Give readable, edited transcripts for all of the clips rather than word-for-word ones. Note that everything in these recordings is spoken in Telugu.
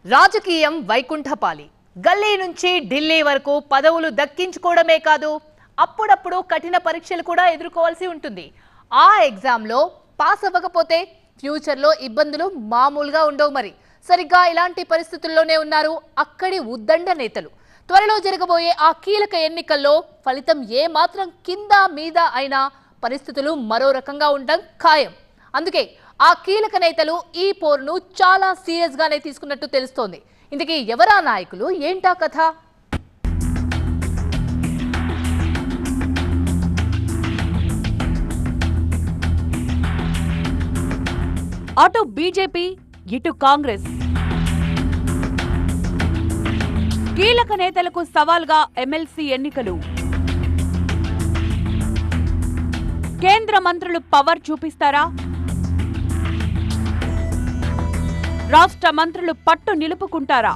రాజకీయం వైకుంఠపాలి. గల్లీ నుంచి ఢిల్లీ వరకు పదవులు దక్కించుకోవడమే కాదు, అప్పుడప్పుడు కఠిన పరీక్షలు కూడా ఎదుర్కోవాల్సి ఉంటుంది. ఆ ఎగ్జామ్లో పాస్ అవ్వకపోతే ఫ్యూచర్లో ఇబ్బందులు మామూలుగా ఉండవు. మరి సరిగ్గా ఇలాంటి పరిస్థితుల్లోనే ఉన్నారు అక్కడి ఉద్దండ నేతలు. త్వరలో జరగబోయే ఆ కీలక ఎన్నికల్లో ఫలితం ఏ మాత్రం కింద మీద అయినా పరిస్థితులు మరో రకంగా ఉండడం ఖాయం. అందుకే ఆ కీలక నేతలు ఈ పోరును చాలా సీరియస్ గానే తీసుకున్నట్టు తెలుస్తోంది. ఇందుకే ఎవరా నాయకులు, ఏంటా కథ? అటు బీజేపీ, ఇటు కాంగ్రెస్ కీలక నేతలకు సవాల్గా ఎమ్మెల్సీ ఎన్నికలు. కేంద్ర మంత్రులు పవర్ చూపిస్తారా? రాష్ట్ర మంత్రులు పట్టు నిలుపుకుంటారా?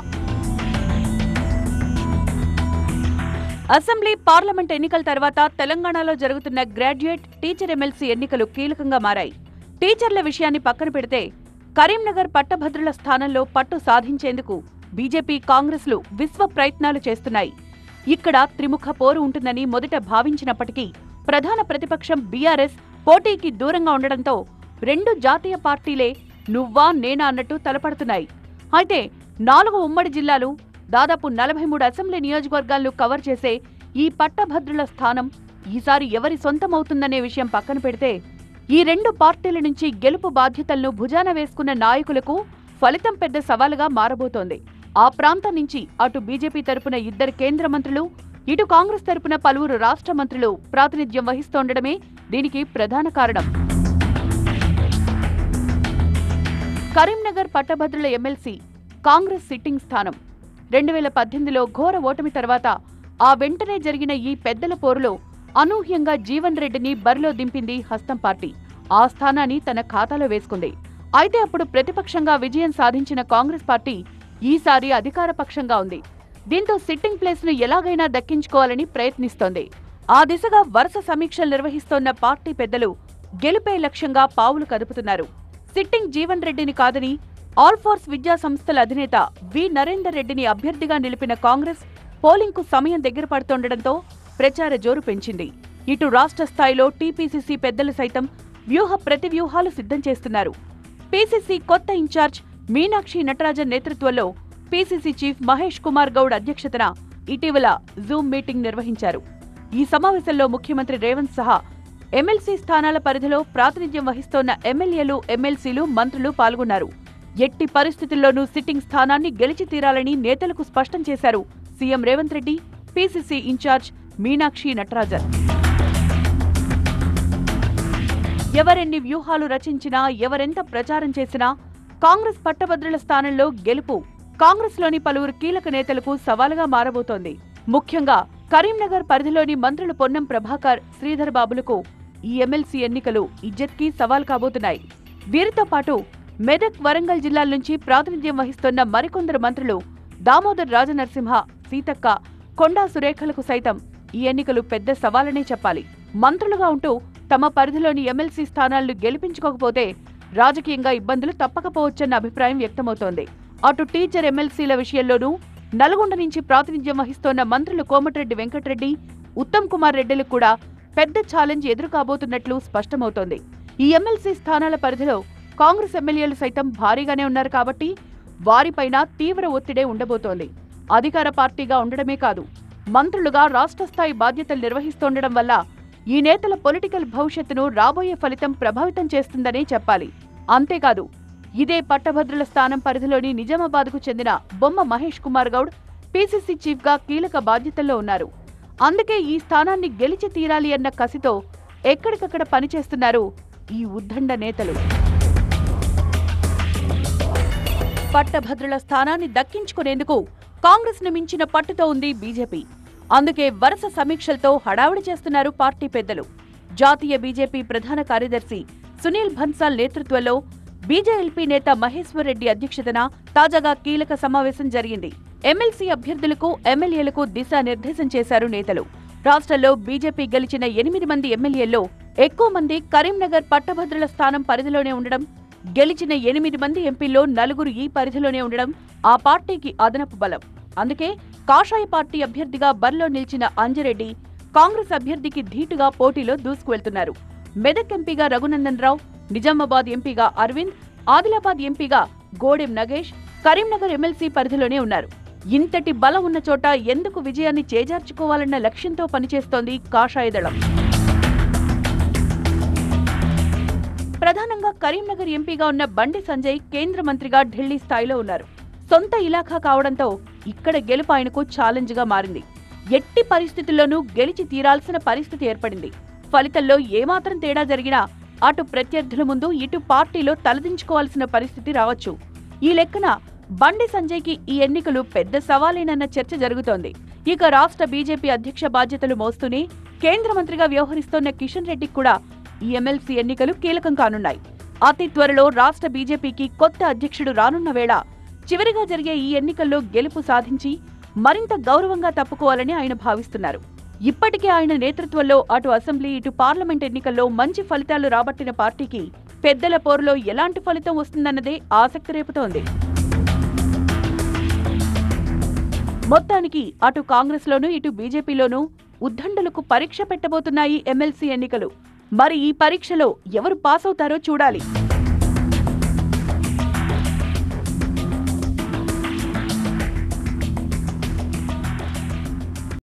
అసెంబ్లీ, పార్లమెంట్ ఎన్నికల తర్వాత తెలంగాణలో జరుగుతున్న గ్రాడ్యుయేట్, టీచర్ ఎమ్మెల్సీ ఎన్నికలు కీలకంగా మారాయి. టీచర్ల విషయాన్ని పక్కన పెడితే కరీంనగర్ పట్టభద్రుల స్థానంలో పట్టు సాధించేందుకు బీజేపీ, కాంగ్రెస్లు విశ్వ ప్రయత్నాలు చేస్తున్నాయి. ఇక్కడ త్రిముఖ పోరు ఉంటుందని మొదట భావించినప్పటికీ ప్రధాన ప్రతిపక్షం బీఆర్ఎస్ పోటీకి దూరంగా ఉండడంతో రెండు జాతీయ పార్టీలే నువ్వా నేనా అన్నట్టు తలపడుతున్నాయి. అయితే 4 ఉమ్మడి జిల్లాలు, దాదాపు 43 అసెంబ్లీ నియోజకవర్గాలను కవర్ చేసే ఈ పట్టభద్రుల స్థానం ఈసారి ఎవరి సొంతమవుతుందనే విషయం పక్కన పెడితే ఈ రెండు పార్టీల నుంచి గెలుపు బాధ్యతలను భుజాన వేసుకున్న నాయకులకు ఫలితం పెద్ద సవాలుగా మారబోతోంది. ఆ ప్రాంతం నుంచి అటు బీజేపీ తరపున 2 కేంద్ర మంత్రులు, ఇటు కాంగ్రెస్ తరపున పలువురు రాష్ట్ర మంత్రులు ప్రాతినిధ్యం వహిస్తోండడమే దీనికి ప్రధాన కారణం. కరీంనగర్ పట్టభద్రుల ఎమ్మెల్సీ కాంగ్రెస్ సిట్టింగ్ స్థానం. 2018లో ఘోర ఓటమి తర్వాత ఆ వెంటనే జరిగిన ఈ పెద్దల పోరులో అనూహ్యంగా జీవన్ రెడ్డిని బరిలో దింపింది హస్తం పార్టీ. ఆ స్థానాన్ని తన ఖాతాలో వేసుకుంది. అయితే అప్పుడు ప్రతిపక్షంగా విజయం సాధించిన కాంగ్రెస్ పార్టీ ఈసారి అధికార పక్షంగా ఉంది. దీంతో సిట్టింగ్ ప్లేస్ ను ఎలాగైనా దక్కించుకోవాలని ప్రయత్నిస్తోంది. ఆ దిశగా వరుస సమీక్షలు నిర్వహిస్తోన్న పార్టీ పెద్దలు గెలుపే లక్ష్యంగా పావులు కదుపుతున్నారు. సిట్టింగ్ జీవన్ రెడ్డిని కాదని ఆల్ ఫోర్స్ విద్యా సంస్థల అధినేత వి నరేందర్ రెడ్డిని అభ్యర్థిగా నిలిపిన కాంగ్రెస్ పోలింగ్ కు సమయం దగ్గర పడుతుండటంతో ప్రచార జోరు పెంచింది. ఇటు రాష్ట్ర స్థాయిలో టీపీసీసీ పెద్దలు సైతం వ్యూహ ప్రతివ్యూహాలు సిద్ధం చేస్తున్నారు. పీసీసీ కొత్త ఇన్ఛార్జ్ మీనాక్షి నటరాజన్ నేతృత్వంలో పీసీసీ చీఫ్ మహేష్ కుమార్ గౌడ్ అధ్యక్షతన ఇటీవల జూమ్ మీటింగ్ నిర్వహించారు. ఈ సమావేశంలో ముఖ్యమంత్రి రేవంత్ సహా ఎమ్మెల్సీ స్థానాల పరిధిలో ప్రాతినిధ్యం వహిస్తోన్న ఎమ్మెల్యేలు, ఎమ్మెల్సీలు, మంత్రులు పాల్గొన్నారు. ఎట్టి పరిస్థితుల్లోనూ సిట్టింగ్ స్థానాన్ని గెలిచి తీరాలని నేతలకు స్పష్టం చేశారు CM Revanth Reddy, PCC in charge Meenakshi Natarajan. ఎవరెన్ని వ్యూహాలు రచించినా, ఎవరెంత ప్రచారం చేసినా కాంగ్రెస్ పట్టభద్రుల స్థానంలో గెలుపు కాంగ్రెస్లోని పలువురు కీలక నేతలకు సవాలుగా మారబోతోంది. ముఖ్యంగా కరీంనగర్ పరిధిలోని మంత్రులు పొన్నం ప్రభాకర్, శ్రీధర్ బాబులకు ఈ ఎమ్మెల్సీ ఎన్నికలు ఇజ్జత్కి సవాల్ కాబోతున్నాయి. వీరితో పాటు మెదక్, వరంగల్ జిల్లాల నుంచి ప్రాతినిధ్యం వహిస్తున్న మరికొందరు మంత్రులు దామోదర్ రాజనరసింహ, సీతక్క, కొండా సురేఖలకు సైతం ఈ ఎన్నికలు పెద్ద సవాలనే చెప్పాలి. మంత్రులుగా ఉంటూ తమ పరిధిలోని ఎమ్మెల్సీ స్థానాలను గెలిపించుకోకపోతే రాజకీయంగా ఇబ్బందులు తప్పకపోవచ్చన్న అభిప్రాయం వ్యక్తమవుతోంది. అటు టీచర్ ఎమ్మెల్సీల విషయంలోనూ నల్గొండ నుంచి ప్రాతినిధ్యం వహిస్తోన్న మంత్రులు కోమటిరెడ్డి వెంకటరెడ్డి, ఉత్తమ్ కుమార్ రెడ్డిలకు కూడా పెద్ద ఛాలెంజ్ ఎదురు కాబోతున్నట్లు స్పష్టమవుతోంది. ఈ ఎమ్మెల్సీ స్థానాల పరిధిలో కాంగ్రెస్ ఎమ్మెల్యేలు సైతం భారీగానే ఉన్నారు కాబట్టి వారిపైన తీవ్ర ఒత్తిడే ఉండబోతోంది. అధికార పార్టీగా ఉండడమే కాదు, మంత్రులుగా రాష్ట్ర స్థాయి బాధ్యతలు నిర్వహిస్తుండడం వల్ల ఈ నేతల పొలిటికల్ భవిష్యత్తును రాబోయే ఫలితం ప్రభావితం చేస్తుందనే చెప్పాలి. అంతేకాదు, ఇదే పట్టభద్రుల స్థానం పరిధిలోని నిజామాబాద్కు చెందిన బొమ్మ మహేష్ కుమార్ గౌడ్ పీసీసీ చీఫ్గా కీలక బాధ్యతల్లో ఉన్నారు. అందుకే ఈ స్థానాన్ని గెలిచి తీరాలి అన్న కసితో ఎక్కడికక్కడ పనిచేస్తున్నారు ఈ ఉద్దండ నేతలు. పట్టభద్రుల స్థానాన్ని దక్కించుకునేందుకు కాంగ్రెస్ ను మించిన పట్టుతో ఉంది బీజేపీ. అందుకే వరుస సమీక్షలతో హడావుడి చేస్తున్నారు పార్టీ పెద్దలు. జాతీయ బీజేపీ ప్రధాన కార్యదర్శి సునీల్ బన్సాల్ నేతృత్వంలో బీజేఎల్పీ నేత మహేశ్వర్ రెడ్డి అధ్యక్షతన తాజాగా కీలక సమావేశం జరిగింది. ఎమ్మెల్సీ అభ్యర్థులకు, ఎమ్మెల్యేలకు దిశానిర్దేశం చేశారు నేతలు. రాష్ట్రంలో బీజేపీ గెలిచిన 8 మంది ఎమ్మెల్యేల్లో ఎక్కువ మంది కరీంనగర్ పట్టభద్రుల స్థానం పరిధిలోనే ఉండడం గెలిచిన 8 మంది ఎంపీల్లో 4 ఈ పరిధిలోనే ఉండడం ఆ పార్టీకి అదనపు బలం. అందుకే కాషాయ పార్టీ అభ్యర్థిగా బరిలో నిలిచిన అంజిరెడ్డి కాంగ్రెస్ అభ్యర్థికి ధీటుగా పోటీలో దూసుకువెళ్తున్నారు. మెదక్ ఎంపీగా రఘునందన్ రావు, నిజామాబాద్ ఎంపీగా అరవింద్, ఆదిలాబాద్ ఎంపీగా గోడెం నగేష్, కరీంనగర్ ఎమ్మెల్సీ పరిధిలోనే ఉన్నారు. ఇంతటి బలం ఉన్న చోట ఎందుకు విజయాన్ని చేజార్చుకోవాలన్న లక్ష్యంతో పనిచేస్తోంది కాషాయదళం. ప్రధానంగా కరీంనగర్ ఎంపీగా ఉన్న బండి సంజయ్ కేంద్ర మంత్రిగా ఢిల్లీ స్థాయిలో ఉన్నారు. సొంత ఇలాఖా కావడంతో ఇక్కడ గెలుపు ఆయనకు ఛాలెంజ్గా మారింది. ఎట్టి పరిస్థితుల్లోనూ గెలిచి తీరాల్సిన పరిస్థితి ఏర్పడింది. ఫలితంలో ఏమాత్రం తేడా జరిగినా అటు ప్రత్యర్థుల ముందు ఇటు పార్టీలో తలదించుకోవాల్సిన పరిస్థితి రావచ్చు. ఈ లెక్కన బండి సంజయ్కి ఈ ఎన్నికలు పెద్ద సవాలేనన్న చర్చ జరుగుతోంది. ఇక రాష్ట్ర బీజేపీ అధ్యక్ష బాధ్యతలు మోస్తూనే కేంద్ర మంత్రిగా వ్యవహరిస్తోన్న కిషన్ రెడ్డికి కూడా ఈ ఎమ్మెల్సీ ఎన్నికలు కీలకం కానున్నాయి. అతి త్వరలో రాష్ట్ర బీజేపీకి కొత్త అధ్యక్షుడు రానున్న వేళ చివరిగా జరిగే ఈ ఎన్నికల్లో గెలుపు సాధించి మరింత గౌరవంగా తప్పుకోవాలని ఆయన భావిస్తున్నారు. ఇప్పటికే ఆయన నేతృత్వంలో అటు అసెంబ్లీ ఇటు పార్లమెంట్ ఎన్నికల్లో మంచి ఫలితాలు రాబట్టిన పార్టీకి పెద్దల పోరులో ఎలాంటి ఫలితం వస్తుందన్నదే ఆసక్తి రేపుతోంది. మొత్తానికి అటు కాంగ్రెస్లోనూ ఇటు బీజేపీలోనూ ఉద్దండులకు పరీక్ష పెట్టబోతున్నాయి ఎమ్మెల్సీ ఎన్నికలు. మరి ఈ పరీక్షలో ఎవరు పాస్ అవుతారో చూడాలి.